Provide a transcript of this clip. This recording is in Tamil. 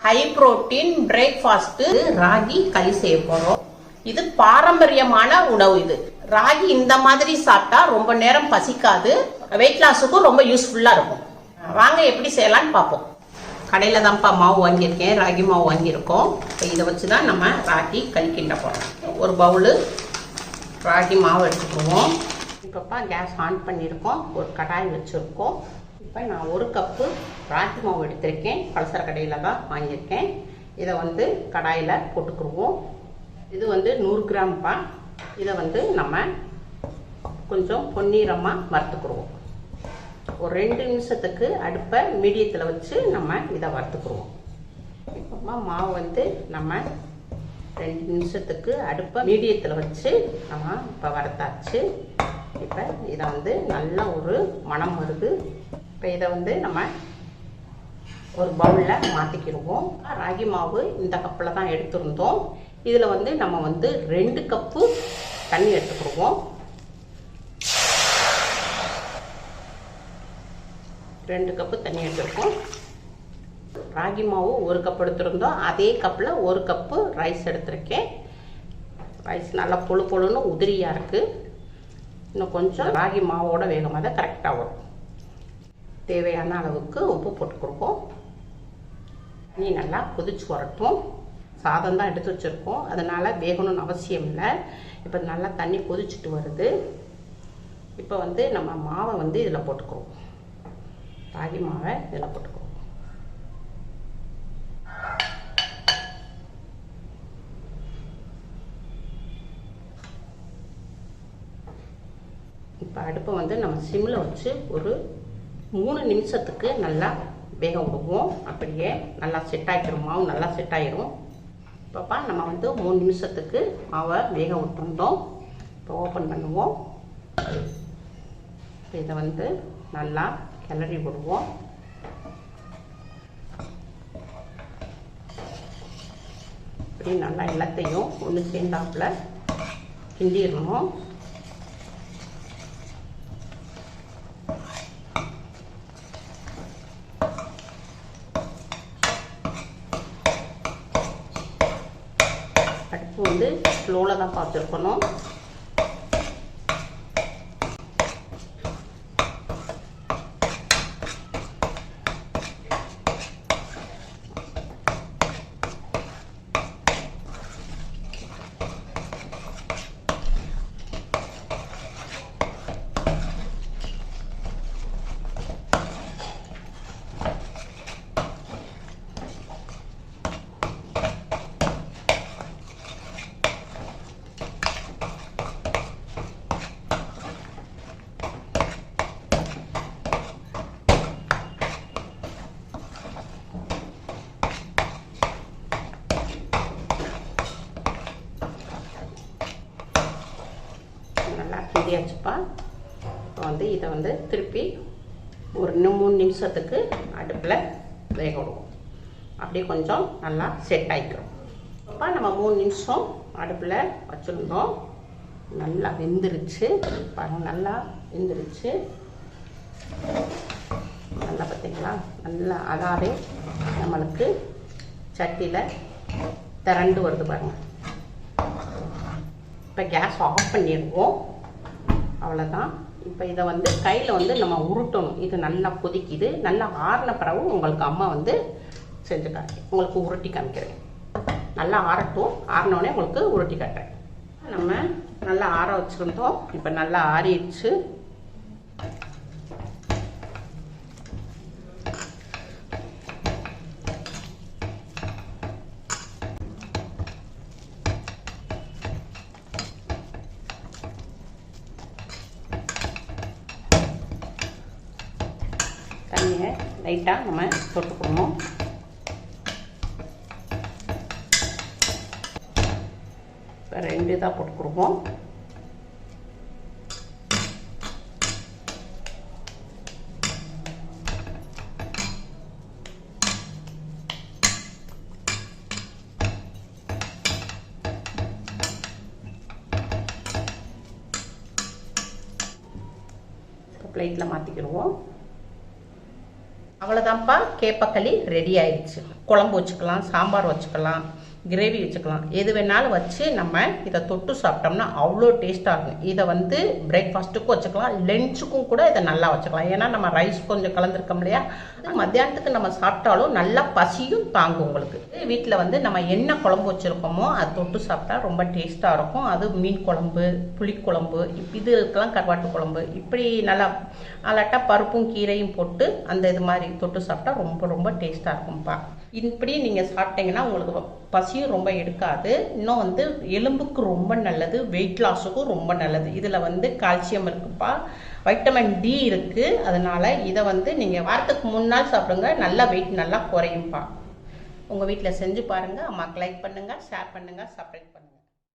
ஹை புரோட்டீன் பிரேக்ஃபாஸ்ட் ராகி களி செய்ய போறோம். இது பாரம்பரியமான உணவு. இது ராகி இந்த மாதிரி சாப்பிட்டா ரொம்ப நேரம் பசிக்காது, வெயிட் லாஸுக்கும் ரொம்ப யூஸ்ஃபுல்லா இருக்கும். வாங்க எப்படி செய்யலாம்னு பார்ப்போம். கடையில தான்ப்பா மாவு வாங்கியிருக்கேன், ராகி மாவு வாங்கியிருக்கோம். இதை வச்சுதான் நம்ம ராகி களி கிண்ட போறோம். ஒரு பவுலு ராகி மாவு எடுத்துக்குவோம். இப்பப்பா கேஸ் ஆன் பண்ணியிருக்கோம், ஒரு கடாய் வச்சுருக்கோம். இப்போ நான் ஒரு கப்பு ராகி மாவு எடுத்திருக்கேன், பலசர கடையில் தான் வாங்கியிருக்கேன். இதை கடாயில் போட்டுக்குருவோம். இது 100 கிராம்ப்பா. இதை நம்ம கொஞ்சம் பொன்னிறமாக வறுத்துக்குருவோம். ஒரு 2 நிமிஷத்துக்கு அடுப்பை மீடியத்தில் வச்சு நம்ம இதை வறுத்துக்குருவோம். இப்போ மாவு நம்ம 2 நிமிஷத்துக்கு அடுப்பை மீடியத்தில் வச்சு நம்ம இப்போ வறுத்தாச்சு. இப்போ இதை நல்லா ஒரு மணம் வருது. இப்போ இதை நம்ம ஒரு பவுலில் மாற்றிக்கிடுவோம். ராகி மாவு இந்த கப்பில் தான் எடுத்துருந்தோம். இதில் நம்ம 2 கப்பு தண்ணி எடுத்துக்கிடுவோம். 2 கப்பு தண்ணி எடுத்துருக்கோம். ராகி மாவு 1 கப் எடுத்துருந்தோம், அதே கப்பில் 1 கப்பு ரைஸ் எடுத்திருக்கேன். ரைஸ் நல்லா பொழு பொழுன்னு உதிரியாக இருக்குது. இன்னும் கொஞ்சம் ராகி மாவோட வேகமாக தான் கரெக்டாக வரும். தேவையான அளவுக்கு உப்பு போட்டுக்கொடுப்போம். தண்ணி நல்லா கொதிச்சு வரட்டும். சாதம் தான் எடுத்து வச்சுருக்கோம், அதனால் வேகணும்னு அவசியம் இல்லை. இப்போ நல்லா தண்ணி கொதிச்சுட்டு வருது. இப்போ நம்ம மாவை இதில் போட்டுக்கிறோம். ராகி மாவை இதில் போட்டுக்கிறோம். இப்போ அடுப்பை நம்ம சிம்மில் வச்சு ஒரு 3 நிமிஷத்துக்கு நல்லா வேக விடுவோம். அப்படியே நல்லா செட் ஆகிடும், மாவு நல்லா செட் ஆகிடும். இப்போப்பா நம்ம 3 நிமிஷத்துக்கு மாவை வேக விட்டுருந்தோம். இப்போ ஓப்பன் பண்ணுவோம். இதை நல்லா கிளறி விடுவோம். இப்படி நல்லா எல்லாத்தையும் ஒன்று சேர்ந்தாப்புல கிண்டிடணும். அடுப்பு ஸ்லோவில் தான் பார்த்துருக்கணும். நல்லா கிண்டியாச்சுப்பா. இப்போ இதை திருப்பி ஒரு 3 நிமிஷத்துக்கு அடுப்பில் வேக விடுவோம். அப்படியே கொஞ்சம் நல்லா செட் ஆகிக்கிறோம். அப்போ நம்ம 3 நிமிஷம் அடுப்பில் வச்சுருந்தோம். நல்லா வெந்துருச்சு பாருங்கள், நல்லா வெந்துருச்சு. நல்லா பார்த்தீங்களா, நல்லா அதாவே நம்மளுக்கு சட்டியில் திரண்டு வருது பாருங்கள். இப்போ கேஸ் ஆஃப் பண்ணிடுவோம். அவ்வளோதான். இப்போ இதை கையில் நம்ம உருட்டணும். இது நல்லா கொதிக்குது. நல்லா ஆறின பிறகு உங்களுக்கு அம்மா செஞ்சு காட்டுறேன், உங்களுக்கு உருட்டி காமிக்கிறேன். நல்லா ஆறட்டும், ஆறினோடனே உங்களுக்கு உருட்டி காட்டுறேன். நம்ம நல்லா ஆற வச்சுருந்தோம். இப்போ நல்லா ஆறிடுச்சு. தண்ணியை லைட்டாக நம்ம தொட்டுக்கணும். இப்போ 2 தான் போட்டுக்குருவோம். பிளேட்டில் மாற்றிக்கிடுவோம். அவ்வளோதான்ப்பா, கேப்பக்களி ரெடி ஆயிடுச்சு. குழம்பு வச்சுக்கலாம், சாம்பார் வச்சுக்கலாம், கிரேவி வச்சுக்கலாம், எது வேணாலும் வச்சு நம்ம இதை தொட்டு சாப்பிட்டோம்னா அவ்வளோ டேஸ்ட்டாக இருக்கும். இதை வந்து பிரேக்ஃபாஸ்ட்டுக்கும் வச்சுக்கலாம், லஞ்சுக்கும் கூட இதை நல்லா வச்சுக்கலாம். ஏன்னா நம்ம ரைஸ் கொஞ்சம் கலந்துருக்கோம் இல்லையா, மத்தியானத்துக்கு நம்ம சாப்பிட்டாலும் நல்லா பசியும் தாங்கும் உங்களுக்கு. வீட்டில் வந்து நம்ம என்ன குழம்பு வச்சுருக்கோமோ அதை தொட்டு சாப்பிட்டா ரொம்ப டேஸ்ட்டாக இருக்கும். அது மீன் குழம்பு, புளிக்குழம்பு, இதுக்கெல்லாம் கருவாட்டு குழம்பு, இப்படி நல்லா அல்லாட்டா பருப்பும் கீரையும் போட்டு அந்த இது மாதிரி தொட்டு சாப்பிட்டா ரொம்ப ரொம்ப டேஸ்ட்டாக இருக்கும்ப்பா. இப்படி நீங்கள் சாப்பிட்டீங்கன்னா உங்களுக்கு பசியும் ரொம்ப எடுக்காது. இன்னும் வந்து எலும்புக்கு ரொம்ப நல்லது, வெயிட் லாஸுக்கும் ரொம்ப நல்லது. இதில் வந்து கால்சியம் இருக்குப்பா, வைட்டமின் டி இருக்குது. அதனால் இதை வந்து நீங்கள் வாரத்துக்கு 3 நாள் சாப்பிடுங்க, நல்லா வெயிட் நல்லா குறையும்ப்பா. உங்கள் வீட்டில் செஞ்சு பாருங்கள். அம்மாவுக்கு லைக் பண்ணுங்கள், ஷேர் பண்ணுங்கள், சப்ஸ்கிரைப் பண்ணுங்கள்.